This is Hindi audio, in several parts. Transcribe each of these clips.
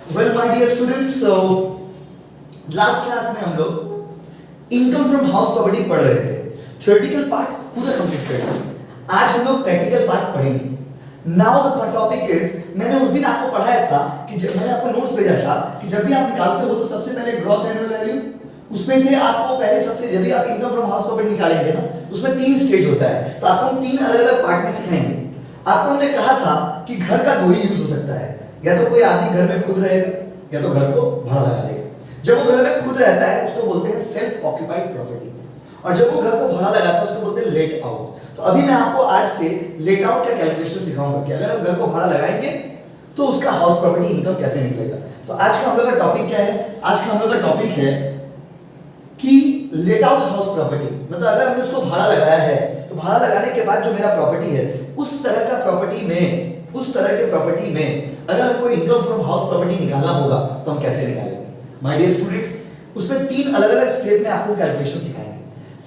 Well, my dear students, so last class में हम लोग इनकम फ्रॉम हाउस प्रॉपर्टी पढ़ रहे थे। थ्योरेटिकल पार्ट पूरा कंप्लीट कर लिया। आज हम लोग प्रैक्टिकल पार्ट पढ़ेंगे। नाउ द टॉपिक इज, मैंने उस दिन आपको पढ़ाया था कि जब मैंने आपको नोट्स भेजा था कि जब भी आप निकालते हो तो सबसे पहले ग्रॉस एनुअल वैल्यू, उसमें से आपको पहले सबसे जब भी आप इनकम फ्रॉम हाउस प्रॉपर्टी निकालेंगे ना तो उसमें 3 स्टेज होता है। तो आपको हम 3 अलग-अलग पार्ट में सिखाएंगे। आपको हमने कहा था कि घर का 2 ही यूज हो सकता है, या तो कोई आदमी घर में खुद रहेगा या तो घर को भाड़ा लगा देगा। जब वो घर में खुद रहता है उसको बोलते हैं सेल्फ ऑक्यूपाइड प्रॉपर्टी, और जब वो घर को भाड़ा लगाता है उसको बोलते हैं लेट आउट। तो अभी मैं आपको आज से लेट आउट का कैलकुलेशन सिखाऊंगा कि अगर हम घर को भाड़ा लगाएंगे तो उसका हाउस प्रॉपर्टी इनकम कैसे निकलेगा। तो आज का हम लोग का टॉपिक क्या है? आज का हम लोग का टॉपिक है कि लेट आउट हाउस प्रॉपर्टी, मतलब अगर हमने उसको भाड़ा लगाया है तो भाड़ा लगाने के बाद जो मेरा प्रॉपर्टी है उस तरह का प्रॉपर्टी में, उस तरह के प्रॉपर्टी में अगर हमको इनकम फ्रॉम हाउस प्रॉपर्टी निकालना होगा तो हम कैसे निकालेंगे? माय डियर स्टूडेंट्स, उसमें 3 अलग-अलग स्टेप में आपको कैलकुलेशन सिखाएंगे।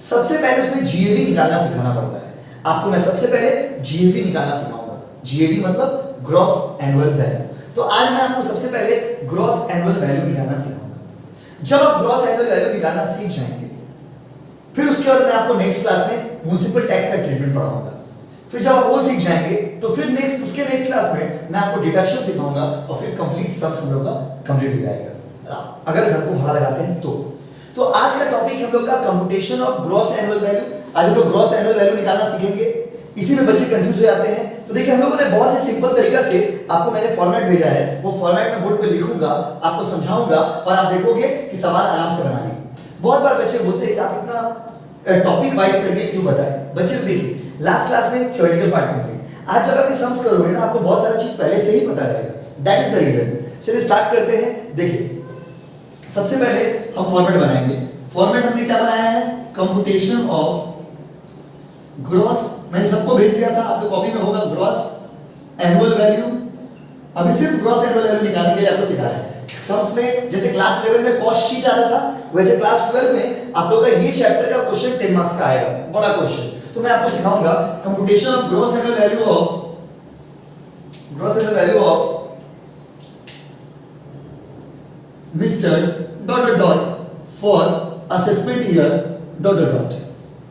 सबसे पहले उसमें जीएवी निकालना सिखाना पड़ता है आपको। मैं सबसे पहले जीएवी निकालना सिखाऊंगा। जीएवी मतलब ग्रॉस एनुअल वैल्यू। तो आज मैं आपको सबसे पहले ग्रॉस एनुअल वैल्यू निकालना सिखाऊंगा। जब आप ग्रॉस एनुअल वैल्यू निकालना सीख जाएंगे फिर उसके बाद मैं आपको नेक्स्ट क्लास में म्युनिसिपल टैक्स का ट्रीटमेंट पढ़ाऊंगा। फिर जब आप वो सीख जाएंगे तो फिर नेक्स्ट क्लास में मैं आपको डिडक्शन सिखाऊंगा और फिर कंप्लीट सम्स हम लोग का कंप्लीट हो जाएगा अगर घर को भाड़ा लगाते हैं तो आज का टॉपिक हम लोग का computation of gross annual value. आज हम लोग ग्रॉस एनुअल वैल्यू निकालना सीखेंगे। इसी में बच्चे कंफ्यूज हो जाते हैं। तो देखिए हम लोगों ने बहुत ही सिंपल तरीका से आपको मैंने फॉर्मेट भेजा है, वो फॉर्मेट में बोर्ड पे लिखूंगा, आपको समझाऊंगा और आप देखोगे कि सवाल आराम से बना लेंगे। बहुत बार बच्चे बोलते हैं कि आप इतना टॉपिक वाइज करके क्यों बताएं। बच्चे देखिए लास्ट क्लास में थ्योरेटिकल पार्ट कंप्लीट, आज जब आप ये सम्स करोगे ना आपको बहुत सारा चीज पहले से ही पता रहेगा। That is the reason. चलिए स्टार्ट करते हैं। देखिए सबसे पहले हम फॉर्मेट बनाएंगे। फॉर्मेट हमने क्या बनाया है? कंप्यूटेशन ऑफ ग्रॉस, मैंने सबको भेज दिया था, आपके कॉपी में होगा ग्रॉस एनुअल वैल्यू। अभी सिर्फ ग्रॉस एनुअल वैल्यू निकालने के लिए आपको सिखा रहे हैं। सम्स में जैसे क्लास 11 में कॉस्ट शीट आ रहा था वैसे क्लास 12 में आप लोगों का ये चैप्टर का क्वेश्चन 10 मार्क्स का आएगा, बड़ा क्वेश्चन। तो मैं आपको सिखाऊंगा computation of gross annual value of mister dot dot for assessment year dot dot.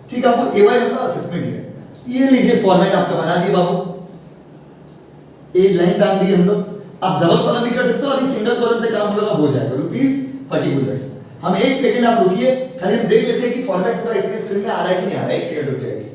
ठीक है, आपको एवाई मतलब असेसमेंट ईयर। ये लीजिए फॉर्मेट आपका बना दिए बाबू। एक लाइन डाल दी हम लोग। आप डबल कॉलम भी कर सकते हो और इस सिंगल कॉलम से काम हम लोग का हो जाएगा। Rupees particulars. हम 1 सेकंड आप रुकिए, खाली हम देख लेते हैं कि फॉर्मेट पूरा इसके स्क्रीन में आ रहा है कि नहीं आ रहा है। 1 सेकंड रुक जाइए।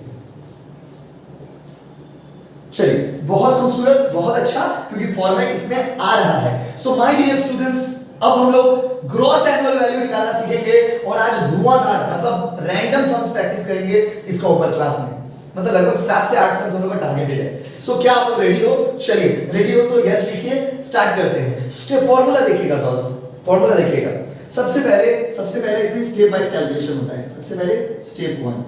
चलिए बहुत खूबसूरत, बहुत अच्छा, क्योंकि फॉर्मेट इसमें आ रहा है। सो माय डियर स्टूडेंट्स, अब हम लोग ग्रॉस एनुअल वैल्यू निकालना सीखेंगे और आज धुआंधार मतलब रैंडम सम्स प्रैक्टिस करेंगे इसका ऊपर क्लास में। मतलब लगभग 7 से 8 सम्स हम लोग का टारगेटेड है। सो क्या आप लोग रेडी हो? चलिए रेडी हो तो यस लिखिए, स्टार्ट करते हैं। स्टेप फार्मूला देखिएगा दोस्त, फार्मूला देखिएगा। सबसे पहले इसमें स्टेप वाइज कैलकुलेशन होता है। सबसे पहले स्टेप 1।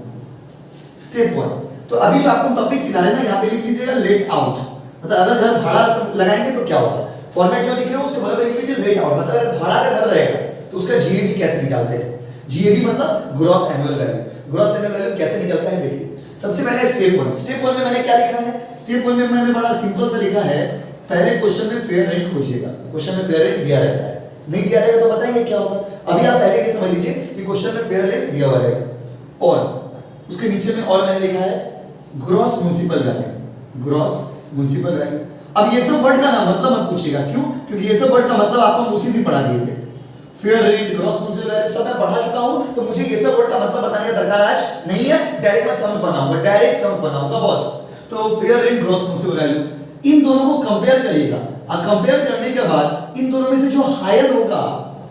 तो अभी जो आपको टॉपिक सिखा रहे हैं ना, यहाँ पे लिख लीजिएगा लेट आउट। मतलब अगर घर भाड़ा लगाएंगे तो क्या होगा। फॉर्मेट जो लिखे हो उसके बगल में लिख लीजिए लेट आउट, मतलब अगर भाड़ा का घर रहेगा तो उसका जीएवी कैसे निकालते हैं। जीएवी मतलब gross annual value. Gross annual value कैसे निकलता है देखिए। सबसे पहले स्टेप 1 में मैंने क्या लिखा है? स्टेप 1 में मैंने बड़ा सिंपल सा लिखा है, पहले क्वेश्चन में फेयर रेंट खोजिएगा। क्वेश्चन में फेयर रेंट दिया रहता है, नहीं दिया रहेगा तो बताएंगे क्या होगा। अभी आप पहले ये समझ लीजिए कि क्वेश्चन में फेयर रेंट दिया हुआ रहेगा और उसके नीचे में और मैंने लिखा है gross municipal value. Gross municipal value. अब ये सब वर्ड का ना मतलब मत पूछिएगा, क्यों? क्योंकि ये सब वर्ड का मतलब आपको उसी दिन पढ़ा दिए थे। Fair rent, gross municipal value सब मैं पढ़ा चुका हूं, तो मुझे ये सब वर्ड का मतलब बताने का दरकार आज नहीं है। डायरेक्ट मैं सम्स बनाऊंगा बॉस। तो fair rent, gross municipal value, इन दोनों को कंपेयर करिएगा। और कंपेयर करने के बाद इन दोनों में से जो हायर होगा,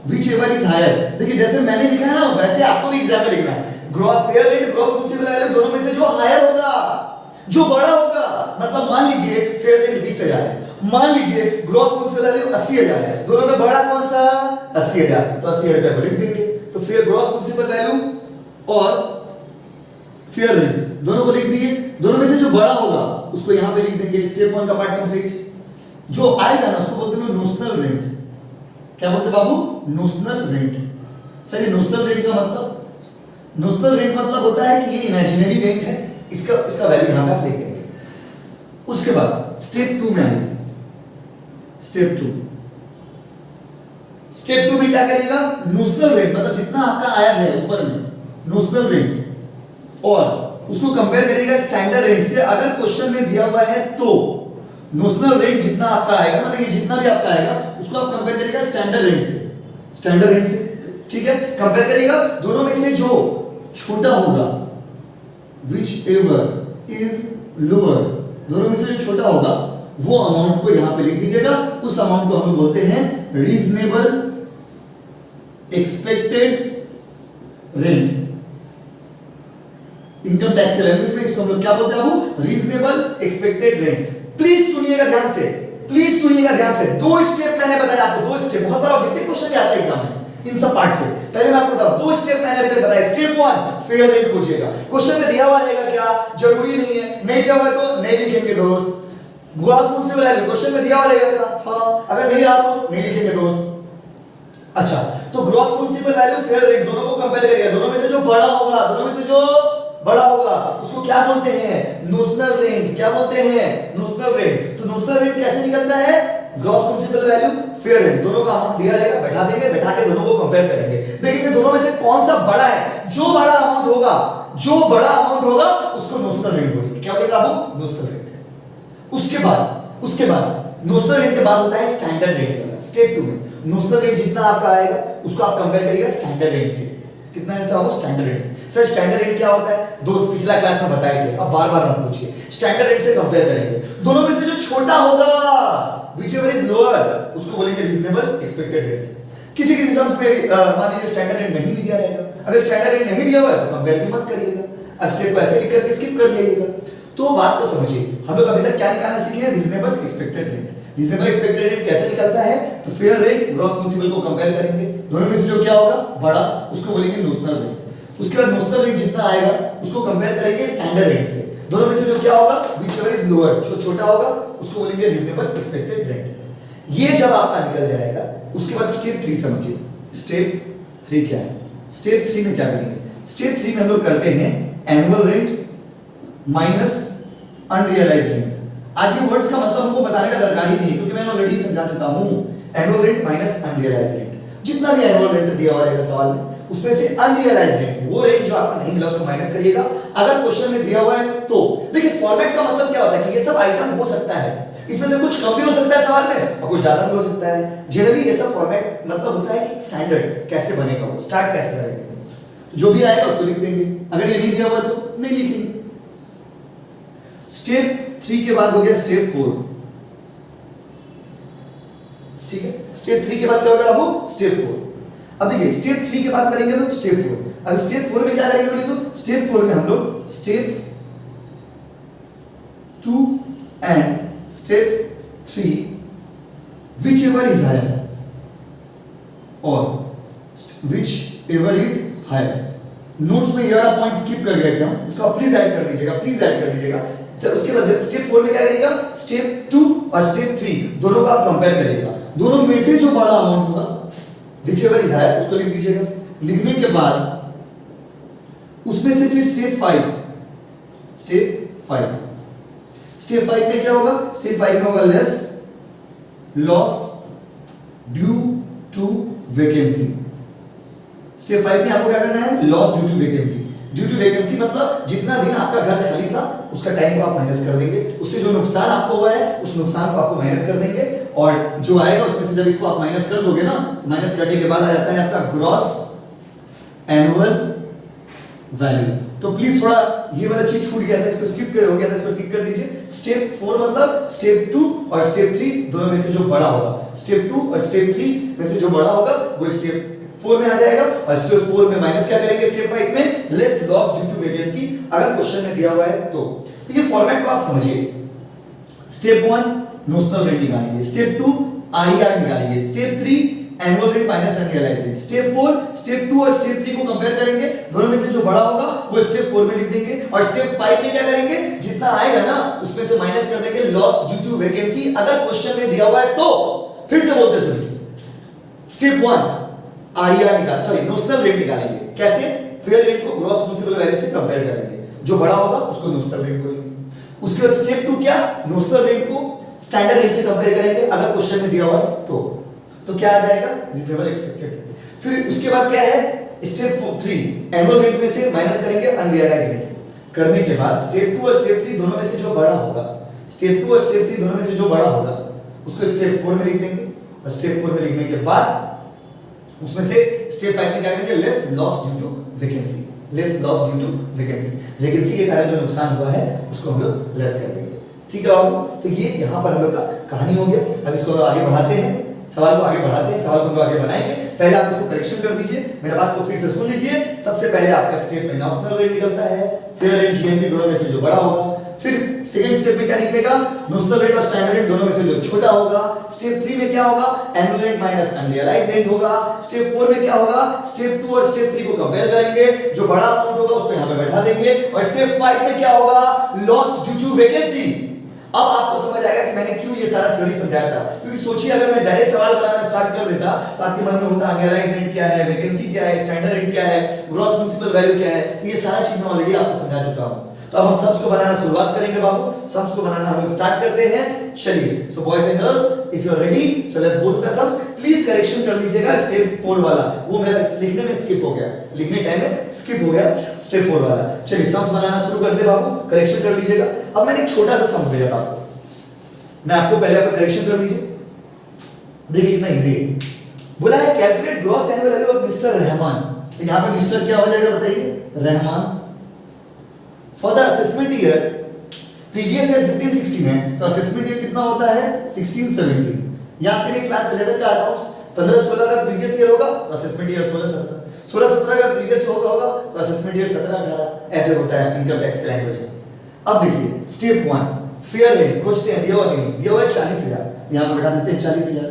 व्हिच एवर इज हायर, देखिए जैसे मैंने लिखा है ना वैसे आपको भी एग्जाम में लिखना है। Fair rent, gross municipal value दोनों में से जो हायर होगा, जो बड़ा होगा, मतलब मान लीजिए फेयर रेंट 20,000 है, मान लीजिए ग्रॉस म्युनिसिपल वैल्यू 80,000 है, दोनों में बड़ा कौन सा? 80,000। तो 80,000 रुपए को लिख देंगे। तो फेयर ग्रॉस म्युनिसिपल वैल्यू और फेयर रेंट दोनों को लिख दिए। दोनों में से जो बड़ा होगा उसको यहां पे लिख देंगे। स्टेप 1 का पार्ट कंप्लीट। जो आएगा ना उसको बोलते हैं नोशनल रेंट। क्या बोलते बाबू? Notional rent. Sir notional rent का मतलब, नोशनल रेंट मतलब होता है कि ये इमेजिनरी रेंट है, इसका वैल्यू यहां पे आप लिख देंगे। उसके बाद स्टेप 2 में आएंगे। स्टेप 2 स्टेप 2 में क्या करिएगा, नोशनल रेट मतलब जितना आपका आया है ऊपर में नोशनल रेट, और उसको कंपेयर करिएगा स्टैंडर्ड रेट से। अगर क्वेश्चन में दिया हुआ है तो नोशनल रेट जितना आपका आएगा, मतलब ये जितना भी आपका आएगा उसको आप कंपेयर करिएगा स्टैंडर्ड रेट से, स्टैंडर्ड रेट से, ठीक है। कंपेयर करिएगा, दोनों में से जो छोटा होगा, विच एवर इज लोअर, दोनों में से जो छोटा होगा वो अमाउंट को यहां पे लिख दीजिएगा। उस अमाउंट को हम बोलते हैं reasonable expected rent. Income tax के लैंग्वेज में इसको हम लोग क्या बोलते हैं, रीजनेबल एक्सपेक्टेड रेंट। प्लीज सुनिएगा ध्यान से, प्लीज सुनिएगा ध्यान से। दो स्टेप मैंने बताया आपको, दो स्टेप, बहुत बड़ा ऑब्जेक्टिव क्वेश्चन आता है एग्जाम में इन सब पार्ट से। पहले मैं आपको बताऊं, दो स्टेप मैंने अभी तक बताया। स्टेप 1 फेयर रेट खोजिएगा। क्वेश्चन में दिया हुआ रहेगा क्या, जरूरी नहीं है, नहीं दिया हुआ तो नहीं लिखेंगे दोस्त। ग्रॉस मुंसिपल वैल्यू क्वेश्चन में दिया हुआ रहेगा क्या, हाँ, अगर नहीं रहा तो नहीं लिखेंगे दोस्त। अच्छा, तो gross municipal value fair rate दोनों को कंपेयर करिएगा। दोनों में से जो बड़ा होगा, दोनों में से जो बड़ा होगा उसको क्या बोलते हैं, नोशनल रेंट। क्या बोलते हैं, नोशनल रेंट। तो नोशनल रेंट कैसे निकलता है, gross municipal value fair rate, दोनों का अमाउंट दिया रहेगा, बैठा देंगे, बैठा के दोनों को कंपेयर करेंगे, देखेंगे दोनों में से कौन सा बड़ा है। जो बड़ा अमाउंट होगा, जो बड़ा अमाउंट होगा उसको नोशनल रेंट बोलेंगे। क्या बोलेगा वो, नोशनल रेंट। उसके बाद नोशनल रेट के बाद होता है स्टैंडर्ड रेट वाला। स्टेप 2 में नोशनल रेट जितना आपका आएगा उसको आप कंपेयर करिएगा स्टैंडर्ड रेट से। कितना आंसर होगा, स्टैंडर्ड रेट से। सर स्टैंडर्ड रेट क्या होता है, दोस्त पिछला क्लास में बताए थे, अब बार-बार मत पूछिए। स्टैंडर्ड रेट से कंपेयर करेंगे, दोनों में से जो छोटा होगा, व्हिचएवर इज लोअर, उसको बोलेंगे रीजनेबल एक्सपेक्टेड रेट। किसी किसी सम्स में मान लीजिए स्टैंडर्ड रेट नहीं भी दिया रहेगा। अगर स्टैंडर्ड रेट नहीं दिया हुआ है तो कंपेयर भी मत करिएगा, अब स्टेप को ऐसे लिख करके स्किप कर जाइएगा। तो बात को समझिए, हम लोग अभी तक क्या निकालना सीखे हैं, reasonable expected rate. Reasonable expected rate कैसे निकलता है, तो फेयर रेट ग्रॉस मुंसिपल को कंपेयर करेंगे, दोनों में से जो क्या होगा बड़ा उसको बोलेंगे नोशनल रेट। उसके बाद नोशनल रेट जितना आएगा उसको कंपेयर करेंगे स्टैंडर्ड रेट से, दोनों में से जो क्या होगा, व्हिचएवर इज लोअर, जो छोटा होगा उसको बोलेंगे रीजनेबल एक्सपेक्टेड रेट। ये जब आपका निकल जाएगा उसके बाद स्टेप 3 समझिए। स्टेप 3 क्या है, स्टेप 3 में क्या करेंगे, स्टेप 3 में हम लोग करते हैं annual rent minus unrealised rent. आज ये वर्ड्स का मतलब हमको बताने का दरकार ही नहीं है क्योंकि मैंने ऑलरेडी समझा चुका हूं। Annual rent minus unrealised rent, जितना भी एनुअल रेंट दिया हुआ रहेगा सवाल में उसमें से अनरियलाइज्ड रेंट, वो रेंट जो आपका नहीं मिला उसको माइनस करिएगा। अगर क्वेश्चन में दिया हुआ है तो देखिए फॉर्मेट का मतलब क्या होता है कि ये सब आइटम हो सकता है, इसमें से कुछ कम भी हो सकता है सवाल में और कुछ ज्यादा भी हो सकता है। जनरली ये सब फॉर्मेट मतलब होता है कि स्टैंडर्ड कैसे बनेगा, वो स्टार्ट कैसे करेंगे, तो जो भी आएगा उसको लिख देंगे। अगर ये नहीं दिया हुआ तो नहीं लिखेंगे। स्टेप 3 के बाद हो गया स्टेप 4, ठीक है। स्टेप 3 के बाद क्या होगा बाबू, स्टेप 4। अब देखिए स्टेप 3 के बाद करेंगे लोग स्टेप 4। अब स्टेप 4 में क्या करेंगे बोले तो स्टेप 4 में हम लोग step 2 and step 3 whichever is higher और whichever is higher। नोट्स में ये वाला पॉइंट स्किप कर गए थे हम, इसको प्लीज ऐड कर दीजिएगा, प्लीज ऐड कर दीजिएगा। तो उसके बाद स्टेप 4 में क्या करिएगा, स्टेप 2 और स्टेप 3 दोनों का आप कंपेयर करिएगा, दोनों में से जो बड़ा अमाउंट होगा whichever is higher उसको लिख दीजिएगा। लिखने के बाद उसमें से फिर स्टेप 5 स्टेप 5 में क्या होगा, स्टेप 5 में होगा less loss due to vacancy. Step 5 में आपको क्या करना है, loss due to vacancy. Due to vacancy मतलब जितना दिन आपका घर खाली था उसका टाइम को आप माइनस कर देंगे, उससे जो नुकसान आपको हुआ है उस नुकसान को आपको माइनस कर देंगे और जो आएगा उसमें से जब इसको आप माइनस कर दोगे ना, माइनस करने के बाद आ जाता है आपका ग्रॉस एनुअल वैल्यू। तो प्लीज थोड़ा ये वाला चीज छूट गया था, इसको स्किप हो गया था, इसको टिक कर दीजिए। स्टेप 4 मतलब स्टेप 2 और स्टेप 3 दोनों में से जो बड़ा होगा, स्टेप 2 और स्टेप 3 में से जो बड़ा होगा वो स्टेप 4 में आ जाएगा और स्टेप 4 में माइनस क्या करेंगे स्टेप 5 में, less loss due to vacancy अगर क्वेश्चन में दिया हुआ है तो। ये फॉर्मेट को आप समझिए। स्टेप 1 नोशनल रेट निकालेंगे, स्टेप 2 आरईआर निकालेंगे, step 3 annual rate minus unrealised rate, step 4 step 2 और स्टेप 3 को कंपेयर करेंगे, दोनों में से जो बड़ा होगा वो स्टेप 4 में लिख देंगे और स्टेप 5 में क्या करेंगे, जितना आएगा ना उसमें से माइनस कर देंगे लॉस ड्यू टू वैकेंसी अगर क्वेश्चन में दिया हुआ है तो। फिर से बोलते सुनिए, स्टेप 1 आरईआर निकाल सॉरी नोशनल रेट निकालेंगे, कैसे, फेयर रेट को ग्रॉस म्युनिसिपल वैल्यू से कंपेयर करेंगे, जो बड़ा होगा उसको नोशनल रेट बोलेंगे। उसके बाद स्टेप 2 क्या, नोशनल रेट को स्टैंडर्ड रेट से कंपेयर करेंगे अगर क्वेश्चन में दिया हुआ है तो। तो क्या आ जाएगा, रीजनेबल एक्सपेक्टेड रेट। फिर उसके बाद क्या है, स्टेप 3 एनुअल रेट में से माइनस करेंगे अनरियलाइज्ड रेट। करने के बाद स्टेप 2 और स्टेप 3 दोनों में से जो बड़ा होगा, स्टेप 2 और स्टेप 3 दोनों में से जो बड़ा होगा उसको स्टेप 4 में लिख देंगे, और स्टेप 4 में लिखने के बाद उसमें से स्टेप 5 में क्या करेंगे, less loss due to vacancy, less loss due to vacancy, vacancy के कारण जो नुकसान हुआ है उसको हम लोग लेस कर देंगे। ठीक है बाबू, तो ये यहाँ पर हम लोग का कहानी हो गया। अब इसको आगे बढ़ाते हैं, सवाल को आगे बढ़ाते हैं, सवाल को हम लोग आगे बनाएंगे। पहले आप इसको करेक्शन कर दीजिए, मेरे बात को फिर से सुन लीजिए। सबसे पहले आपका स्टेप में नॉमिनल रेट निकलता है, फेयर एंड जीएनपी दोनों में से जो बड़ा होगा। फिर सेकंड स्टेप में क्या निकलेगा, नॉमिनल रेट और स्टैंडर्ड रेट दोनों में से जो छोटा होगा। स्टेप 3 में क्या होगा, annual rate minus unrealised rate होगा। स्टेप 4 में क्या होगा, स्टेप 2 और स्टेप 3 को कंपेयर करेंगे, जो बड़ा अमाउंट होगा उसको यहां पे बैठा देंगे। और स्टेप 5 में क्या होगा, लॉस ड्यू टू वैकेंसी। अब आपको समझ आएगा कि मैंने क्यों ये सारा थ्योरी समझाया था, क्योंकि सोचिए अगर मैं डायरेक्ट सवाल बनाना स्टार्ट कर देता तो आपके मन में होता अनरियलाइज्ड रेट क्या है, वैकेंसी क्या है, स्टैंडर्ड रेट क्या है, ग्रॉस म्युनिसिपल वैल्यू क्या है। तो ये सारा चीज मैं ऑलरेडी आपको समझा चुका हूं। तो अब हम सम्स को बनाना शुरुआत करेंगे बाबू, सम्स को बनाना हम लोग स्टार्ट करते हैं। चलिए, so boys and girls, if you are ready, so let's go to the sums. Please correction कर लीजिएगा स्टेप 4 वाला, वो मेरा लिखने में स्किप हो गया, लिखने टाइम में स्किप हो गया स्टेप 4 वाला। चलिए सम्स बनाना शुरू करते हैं बाबू, करेक्शन कर लीजिएगा। अब मैंने एक छोटा सा सम्स दिया था आपको, मैं आपको पहले आप करेक्शन कर लीजिए, देखिए कितना इजी है। बोला है calculate gross annual value of mister Rahman. तो यहां पे मिस्टर क्या हो जाएगा बताइए, Rahman. For the assessment year, previous year 15-16 है, तो असेसमेंट ईयर कितना होता है, 16-17। याद करिए क्लास 11 का अकाउंट्स 15-16 का प्रीवियस ईयर होगा तो असेसमेंट ईयर 16-17, 16-17 का प्रीवियस होगा तो असेसमेंट ईयर 17-18, ऐसे होता है इनकम टैक्स के लैंग्वेज में। अब देखिए स्टेप 1 फेयर रेट खोजते हैं, दिया हुआ कि नहीं, दिया हुआ है 40,000, यहां पे बैठा देते हैं 40,000।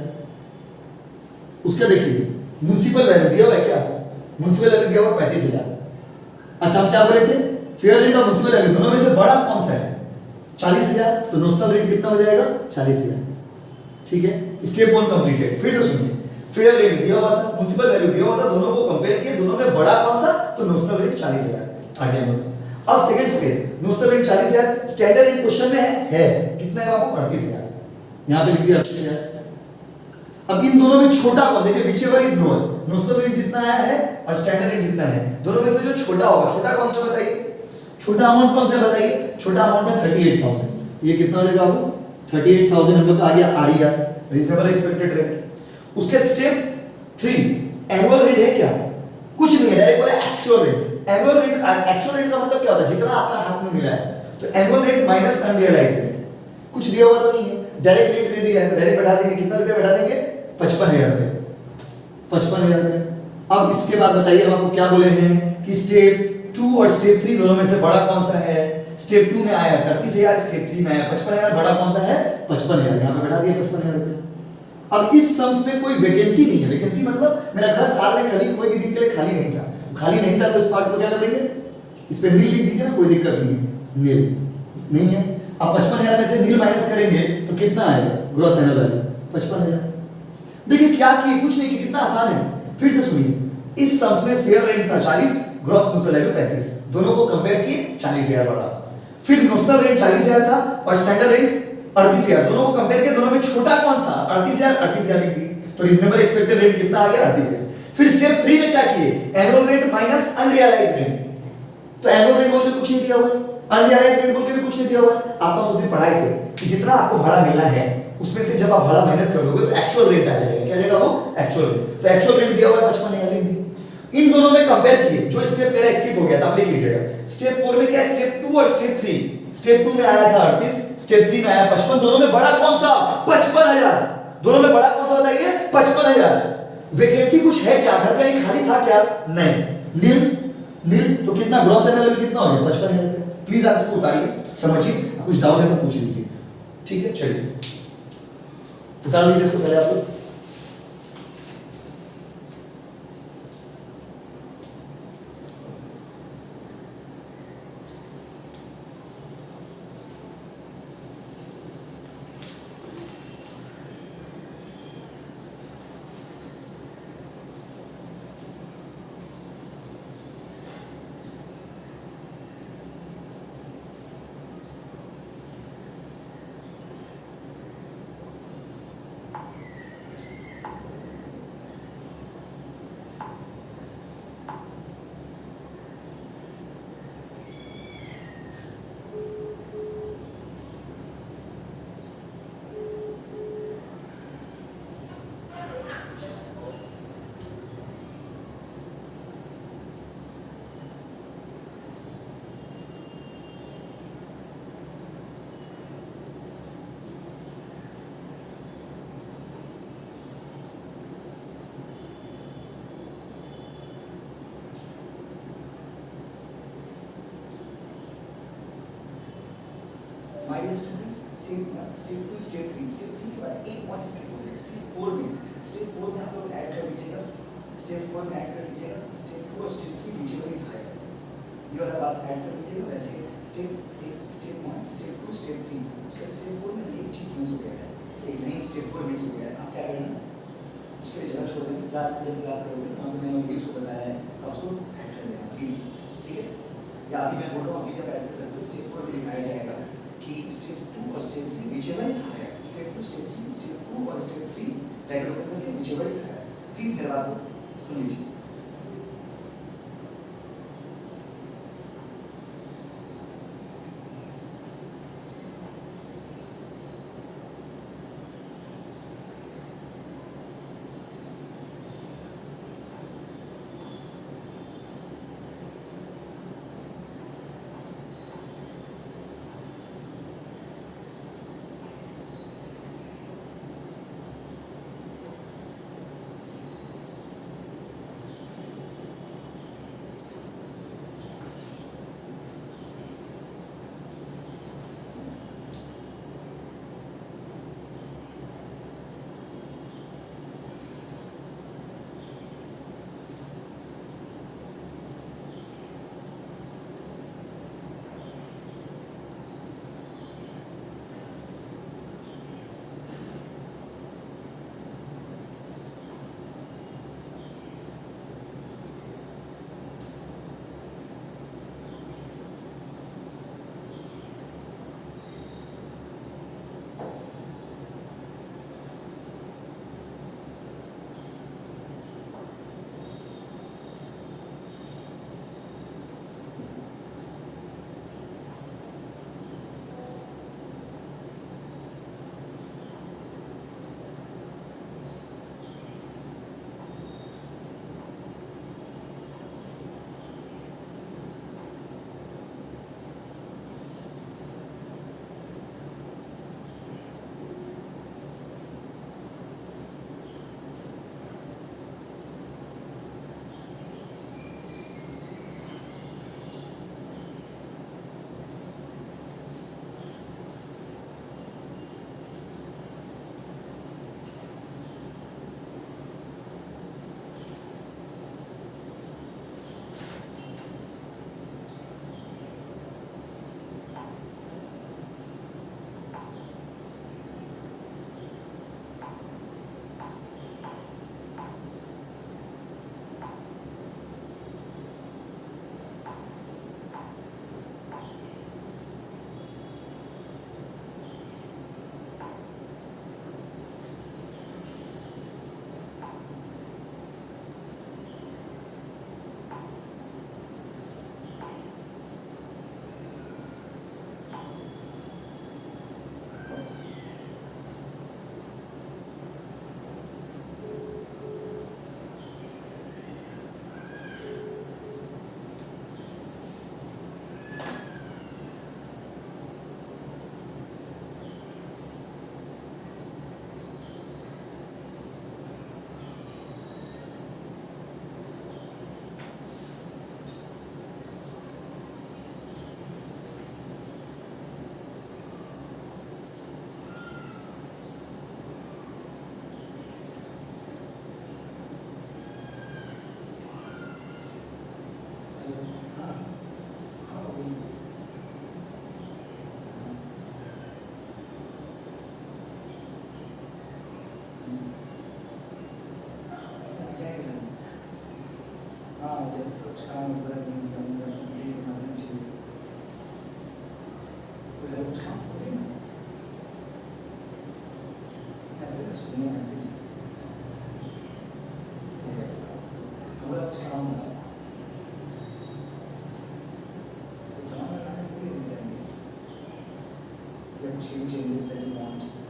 उसका देखिए म्युनिसिपल वैल्यू दिया हुआ है, क्या म्युनिसिपल वैल्यू दिया हुआ 35,000। अच्छा हम क्या बोले थे, फेयर रेट और म्युनिसिपल वैल्यू दोनों में से बड़ा कौन सा है, 40,000, तो नोशनल रेट कितना हो जाएगा, 40,000। ठीक है, स्टेप 1 कंप्लीटेड। फिर से सुनिए, फेयर रेट दिया हुआ था, म्युनिसिपल वैल्यू दिया हुआ था, दोनों को कंपेयर किए, दोनों में बड़ा कौन सा, तो नोशनल रेट 40,000 आ गया हम लोग। अब second step, notional rate 40,000, standard rate question में है कितना है बाबू, 38,000, यहां पे लिख दिया 38,000। अब इन दोनों में छोटा कौन, देखिए whichever is lower, notional rate जितना आया है और स्टैंडर्ड रेट जितना है, दोनों में से जो छोटा होगा, छोटा कौन सा बताइए, छोटा अमाउंट कौन सा बताइए, छोटा अमाउंट है 38,000। ये कितना हो जाएगा बाबू, 38,000 हम लोग आ गया आरईआर, रीजनेबल एक्सपेक्टेड रेट। उसके स्टेप 3 एनुअल रेट है क्या, कुछ नहीं है, डायरेक्ट बोला actual rate. Annual rate, actual rate का मतलब क्या होता है, जितना आपका हाथ में मिला है, तो annual rate minus unrealised rate, कुछ दिया हुआ तो नहीं है, डायरेक्ट रेट दे दिया है, डायरेक्ट बढ़ा देंगे, कितना रुपया बढ़ा देंगे, 55,000 रुपए, 55,000 रुपए। अब इसके बाद बताइए हम आपको क्या बोले हैं कि स्टेप 2 और स्टेप 3 दोनों में से बड़ा कौन सा है, स्टेप 2 में आया 38,000, स्टेप 3 में आया 55,000, बड़ा कौन सा है, 55,000, यहां पे बढ़ा दिया 55,000 रुपए। अब इस सम्स में कोई वैकेंसी नहीं है, वैकेंसी मतलब मेरा घर साल में कभी कोई भी दिन के लिए खाली नहीं था, खाली नहीं था तो इस पार्ट को क्या कर देंगे, इस पे नील लिख दीजिए ना, कोई दिक्कत नहीं है, नील नहीं है। अब 55,000 में से नील माइनस करेंगे तो कितना आएगा, ग्रॉस एनुअल वैल्यू 55,000। देखिए क्या किए, कुछ नहीं किया, कितना आसान है। फिर से सुनिए, इस सम्स में फेयर रेट था 40, ग्रॉस म्युनिसिपल वैल्यू 35, दोनों को कंपेयर किए 40,000 बढ़ा। फिर नोशनल रेट 40,000 था और स्टैंडर्ड रेट 38,000, दोनों को कंपेयर किया, दोनों में छोटा कौन सा, 38,000 लिख दी, तो रीजनेबल एक्सपेक्टेड रेट कितना आ गया, 38,000। फिर स्टेप 3 में क्या किए, annual rate minus unrealised rate, तो एनुअल रेट बोल के कुछ नहीं दिया हुआ है, अनरियलाइज्ड रेट बोल के भी कुछ नहीं दिया हुआ है। आपका उस दिन पढ़ाए थे कि जितना आपको भाड़ा मिलना है उसमें से जब आप भाड़ा माइनस कर दोगे तो एक्चुअल रेट आ जाएगा, क्या जाएगा वो, एक्चुअल रेट। तो एक्चुअल रेट दिया हुआ है 55,000 लिख दी। इन दोनों में कंपेयर किए, जो स्टेप मेरा स्किप हो गया था आप लिख लीजिएगा। स्टेप 4 में क्या है, स्टेप 2 और स्टेप 3, स्टेप 2 में आया था 38, स्टेप 3 में आया 55, दोनों में बड़ा कौन सा, 55,000, दोनों में बड़ा कौन सा बताइए, 55,000। वैकेंसी कुछ है क्या, घर कहीं खाली था क्या, नहीं, नील नील, तो कितना ग्रॉस एनुअल कितना हो गया, 55,000। प्लीज आप इसको उतारिए, समझिए, कुछ डाउट है तो पूछ लीजिए, ठीक है। चलिए उतार लीजिए इसको पहले आप लोग। स्टेप 1, स्टेप 2, स्टेप 3, स्टेप 3 के बाद एक पॉइंट स्किप हो गया, स्टेप 4 में, स्टेप 4 में आप लोग ऐड कर दीजिएगा, स्टेप 4 में ऐड कर दीजिएगा, स्टेप 2 और स्टेप 3 whichever is higher, ये वाला बात ऐड कर दीजिएगा। वैसे स्टेप 1, स्टेप 1, स्टेप 2, स्टेप 3, उसके स्टेप 4 में एक चीज मिस हो गया है, एक लाइन स्टेप 4 मिस हो गया है, आप क्या करना, उसके लिए जगह छोड़ देना, क्लास में जब क्लास करोगे तो आपको मैंने वीडियो को बताया है तो उसको ऐड कर देना प्लीज, ठीक है। या अभी मैं बोल रहा हूँ, अभी क्या ऐड कर सकते हो, स्टेप 4 में दिखाया जाएगा कि स्टेप 2 और step 3 whichever is higher, step 2, step 3, step 2 और स्टेप 3 रेगुलर करके whichever is higher, प्लीज मेरी बात को सुन लीजिए। Changes that you want.